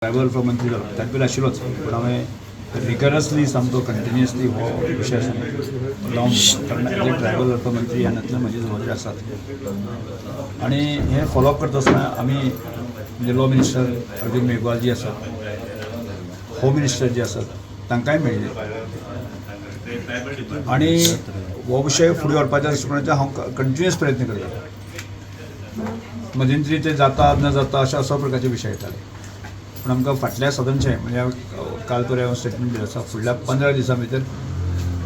Tribal मंत्री जालो ताजे पयलीं आशिल्लोच पूण हांवें रिगरसली सामको कंटिन्युअसली हो विशय लावन कारण एज ए ट्रायबल मंत्री ह्यांतल्यान म्हजी जबाबदारी आसात आनी हें फॉलोअप करता आसतना आमी म्हणजे लॉ मिनिस्टर अर्जुन मेघवाल जी आसात होम मिनिस्टर जी आसात तांकांय मेळ्ळे आनी हो विशय फुडें व्हरपाच्या दृश्टिकोनाचे हांव कंटिन्युअस प्रयत्न करता मध्यंतरी ते जाता न जाता अशा प्रकारचे विशय येताले पण आमकां फाटल्या सदनचे म्हणजे काल परेन हांवें स्टेटमेंट दिलें आसा फुडल्या 15 दिसां भितर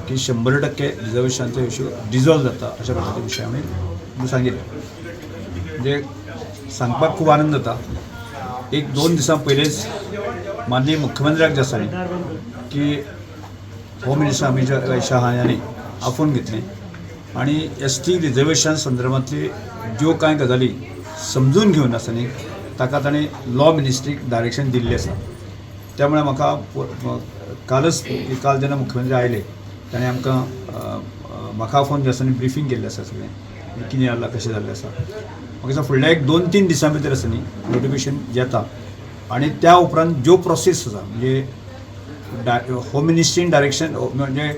की 100% रिजर्वेशनाचो इश्यू डिजॉल्व जाता अशा प्रकारचे विशय हांवें सांगिल्ले म्हणजे सांगपाक खूब आनंद जाता 1-2 दिसां पयलींच माननीय मुख्यमंत्र्याक जे आसा की होम मिनिस्टर अमित शाह हांणी आफोवन घेतलें आनी ST रिजर्वेशन संदर्भांतली ज्यो कांय गजाली समजून घेवन आसा न्ही ताका ताणें लॉ मिनिस्ट्रीक डायरेक्शन दिल्लें आसा त्यामुळे काल जेन्ना मुख्यमंत्री आयले ताणें आमकां म्हाका फोन जे आसा न्ही ब्रिफींग केल्लें आसा सगळें कितें जाल्लां कशें जाल्लें आसा म्हाका दिसता फुडल्या 1-2-3 दिसां भितर आसा न्ही नोटिफिकेशन येता आनी त्या उपरांत ज्यो प्रोसेस आसा म्हणजे होम मिनिस्ट्रीन डायरेक्शन म्हणजे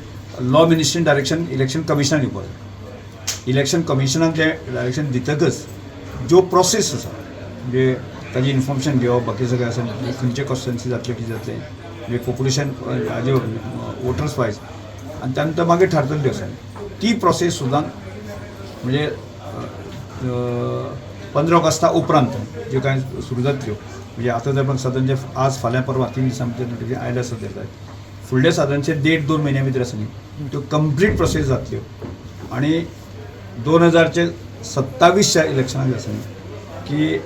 लॉ मिनिस्ट्रीन डायरेक्शन इलेक्शन कमिशनाक दिवपाक जाय इलेक्शन कमिशनाक जे डायरेक्शन दितकच ज्यो प्रोसेस आसा म्हणजे ताजी इन्फॉर्मेशन घेवप बाकी सगळें आसा खंयचे कॉन्स्टिट्युएन्सी जातले कितें जातलें म्हणजे पॉप्युलेशन हाजे वोटर्स वायज आनी त्या नंतर मागीर थारतली आसा ती प्रोसेस सुद्दां म्हणजे 15 ऑगस्टा उपरांत ज्यो कांय सुरू जातल्यो म्हणजे आतां जर सदन जे आज फाल्यां परवा 3 दिसां भितर नोटिफिकेशन आयलें आसा ते फुडल्या सदनचे 1.5-2 म्हयन्या भितर आसा न्ही त्यो कंप्लीट प्रोसेस जातल्यो आनी 2027च्या इलेक्शनाक जे आसा न्ही की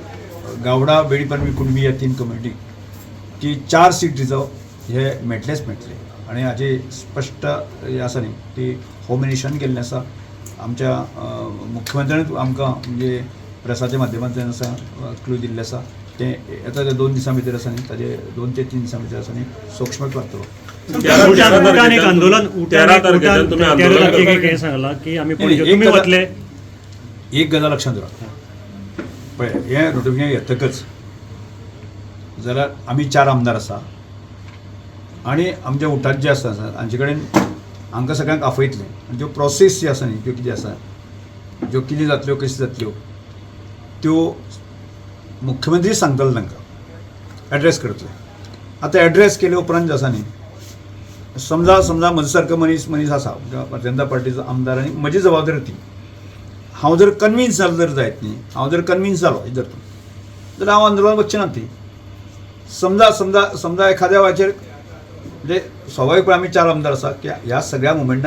गावडा बेडीपरमी कुणबी ह्या 3 कम्युनिटीक की 4 सीट रिजर्व हे मेळटलेच मेळटले आनी हाजी स्पश्ट हें आसा न्ही ती होम मिनिस्टरान केल्लें आसा आमच्या मुख्यमंत्र्यान आमकां म्हणजे प्रेसाच्या माध्यमांतल्यान आसा क्लू दिल्लें आसा ते येता ते 2 दिसां भितर आसा न्ही ताजे 2 ते 3 दिसां भितर आसा न्ही सूक्ष्म करतलो एक गजाल लक्षांत दवरा पळय हें नोटिफिकेशन येतकच जाल्यार आमी 4 आमदार आसा आनी आमच्या उठात जे आसा हांचे कडेन हांकां सगळ्यांक आफयतले आनी ज्यो प्रोसेस जी आसा न्ही त्यो कितें आसा ज्यो कितें जातल्यो कशें जातल्यो त्यो मुख्यमंत्री सांगतलो तांकां एड्रेस करतले आतां एड्रेस केले उपरांत जे आसा न्ही समजा म्हजे सारको मनीस आसा भारतीय जनता पार्टीचो आमदार आनी म्हजी जबाबदारी ती हांव जर कन्विन्स जालो जर जायत न्ही हांव जर कन्विन्स जालो जाल्यार हांव आंदोलनाक वचचें ना ती समजा एखाद्या वेळाचेर म्हणजे स्वाभावीकपणे आमी 4 आमदार आसा की ह्या सगळ्या मुवमेंटांक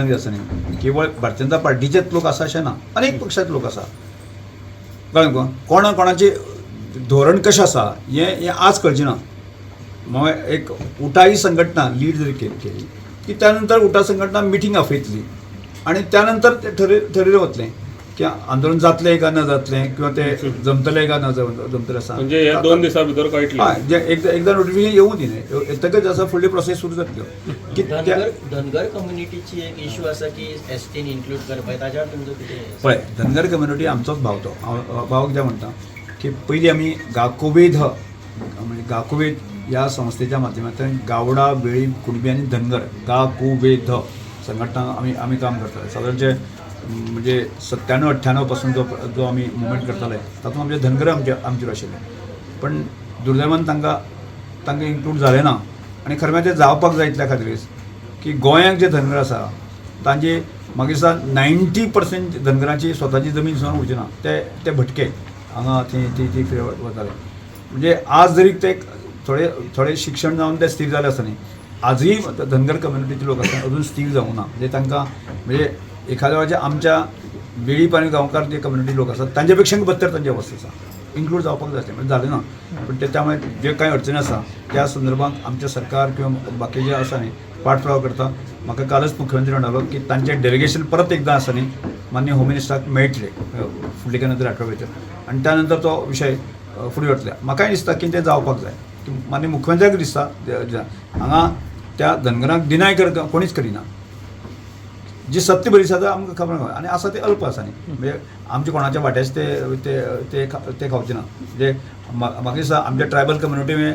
जे आसा न्ही केवळ भारतीय जनता पार्टीचेच लोक आसा अशें ना अनेक पक्षाचे लोक आसा कळ्ळें कोणाचें धोरण कशें आसा हें आज कळचें ना हांवें एक उठाई संघटना लीड जरी केली की त्या नंतर उठा संघटना मिटींग आपयतली आनी त्यानंतर ते ठरयलें वतलें की आंदोलन जातलें काय न जातलें किंवा ते जमतलें काय न जमतलें आसा म्हणजे ह्या 2 दिसां भितर कळटलें हय जे एकदा नोटिफिकेशन येवूं दी न्ही येतकच आसा फुडली प्रोसेस सुरू जातल्यो की धनगर कम्युनिटीची एक इश्यू आसा की STन इन्क्लूड करपाक ताज्यार तुमचो कितें पळय धनगर कम्युनिटी आमचोच भाव तो हांव भावाक जें म्हणटा की पयलीं आमी गाकोबेद म्हणजे गाकोबेद ह्या संस्थेच्या माध्यमांतल्यान गावडा बेळी कुणबी आनी धनगर गाकोबेद संघटना आमी काम करताले सादारणचे म्हणजे 97-98 पासून जो आमी मुवमेंट करताले तातूंत आमचे धनगर आमचेर आशिल्ले पण दुर्दैवान तांकां इन्क्लूड जालें ना आनी खरें म्हळ्यार तें जावपाक जाय इतल्या खातीर की गोंयांत जे धनगर आसा तांचे म्हाका दिसता 90% धनगरांची स्वताची जमीन सुद्दां उरची ना ते भटके हांगा ती वताले म्हणजे आज जरी ते थोडे शिक्षण जावन ते स्थिर जाले आसा न्ही आजूय धनगर कम्युनिटीचे लोक आसा अजून स्थिर जावंक ना म्हणजे तांकां म्हणजे एखाद्या वेळाचे आमच्या बेळीप आनी गांवकार जे कम्युनिटी लोक आसात तांचे पेक्षा बद्तर तांची अवस्था आसा इन्क्लूड जावपाक जाय म्हणजे जालें ना पण त्यामुळे जे कांय अडचणी आसा त्या संदर्भांत आमचें सरकार किंवा बाकी जे आसा न्ही पाठपुरावो करता म्हाका कालच मुख्यमंत्री म्हणालो की तांचें डेलिगेशन परत एकदां आसा न्ही माननीय होम मिनिस्टराक मेळटलें फुडले कांय नंतर आठवडे भितर आनी त्या नंतर तो विशय फुडें वतले म्हाकाय दिसता की तें जावपाक जाय माननीय मुख्यमंत्र्याक दिसता हांगा त्या धनगरांक डिनाय कोणीच करिना जी सत्य बरी आसा आमकां खबर ना आनी आसा ते अल्प आसा न्ही म्हणजे आमच्या कोणाच्या वाट्याचे ते खावचे ना म्हणजे म्हाका दिसता आमच्या ट्रायबल कम्युनिटी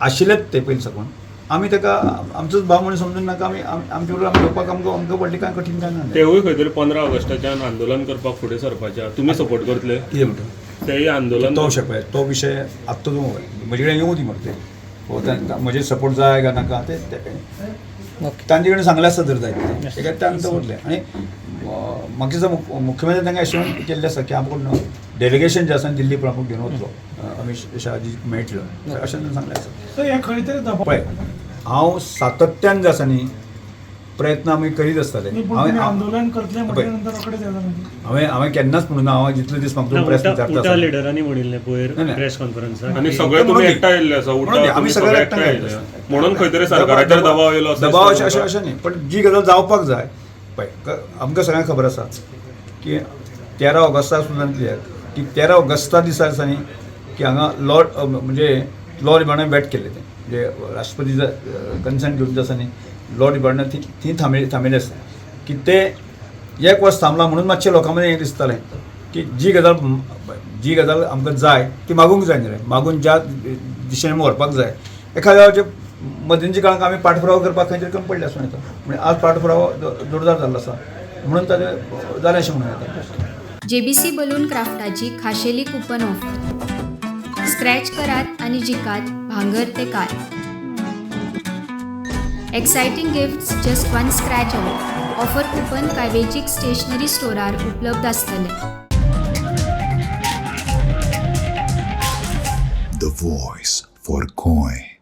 आशिल्लेच ते पयलीं साकून आमी ताका आमचोच भाव म्हणून समजून नाका आमी आमचे बरोबर आमी घेवपाक आमकां व्हडलें कांय कठीण कांय ना तेवूय खंय तरी 15 ऑगस्टाच्यान आंदोलन करपाक फुडें सरपाच्या तुमी सपोर्ट करतले कितें म्हणटा तेय आंदोलन तो विशय पळय तो विशय आत्ता तूं म्हजे कडेन येवं दी मरे ते म्हजे सपोर्ट जाय काय नाका ते तांचे कडेन सांगलें आसता जर जाय तेका ते आमी दवरलें आनी म्हाका दिसता मुख्यमंत्री तांकां एश्युअर केल्लें आसा की आमकां डेलिगेशन जें आसा दिल्ली पण आपूण घेवन वतलो अमित शाहजी मेळटलो अशें ताणें सांगलें आसा पळय हांव सातत्यान जें आसा न्ही प्रयत्न आमी करीत आसताले आंदोलन करतले म्हटल्यानंतर रोखडेच येता म्हणजे हांवें केन्नाच म्हणून हांव जितले दीस म्हाका प्रयत्न करता उटा लिडरांनी म्हणिल्लें पयर नाही, नाही. प्रेस कॉन्फरन्साक आनी सगळे तुमी एकठांय येयल्ले आसा म्हणून उठा आमी तुमी सगळे सगळे एकठांय एकठांय येयल्ले येयल्ले म्हणून खंय तरी सरकाराचेर दबाव येयलो असो दबाव दिसता अशें म्हाका. अशें न्ही पण जी गजाल जावपाक जाय पळय आमकां सगळ्यांक खबर आसा की 13 ऑगस्टाक सुद्दां कित्याक की 13 ऑगस्टा दिसा आसा न्ही की हांगा लॉ डिपार्टमेंट भेट केल्लें तें म्हणजे राष्ट्रपतीचा कन्सेंट घेवन जें आसा न्ही लॉ डिपार्टमेंट थी थांबयलें आसता की ते एक वर्स थांबला म्हणून मातशें लोकां मदें हें दिसतालें की जी गजाल आमकां जाय ती मागूंक जाय न्ही रे मागून ज्या दिशेन आमी व्हरपाक जाय एखाद्या मध्यंतरी काळाक आमी पाठपुरावो करपाक खंय तरी कमी पडले आसूं येता म्हणजे आज पाठपुरावो जोरदार जाल्लो आसा म्हणून ताजें जालें अशें म्हणूं येता JBC बलून क्राफ्टाची खाशेली कुपन ऑफर स्क्रॅच करात आणि जिकात भांगर ते car exciting gifts just one scratch away offer coupon कांय स्टेशनरी स्टोरार उपलब्ध आसतले The voice for coin.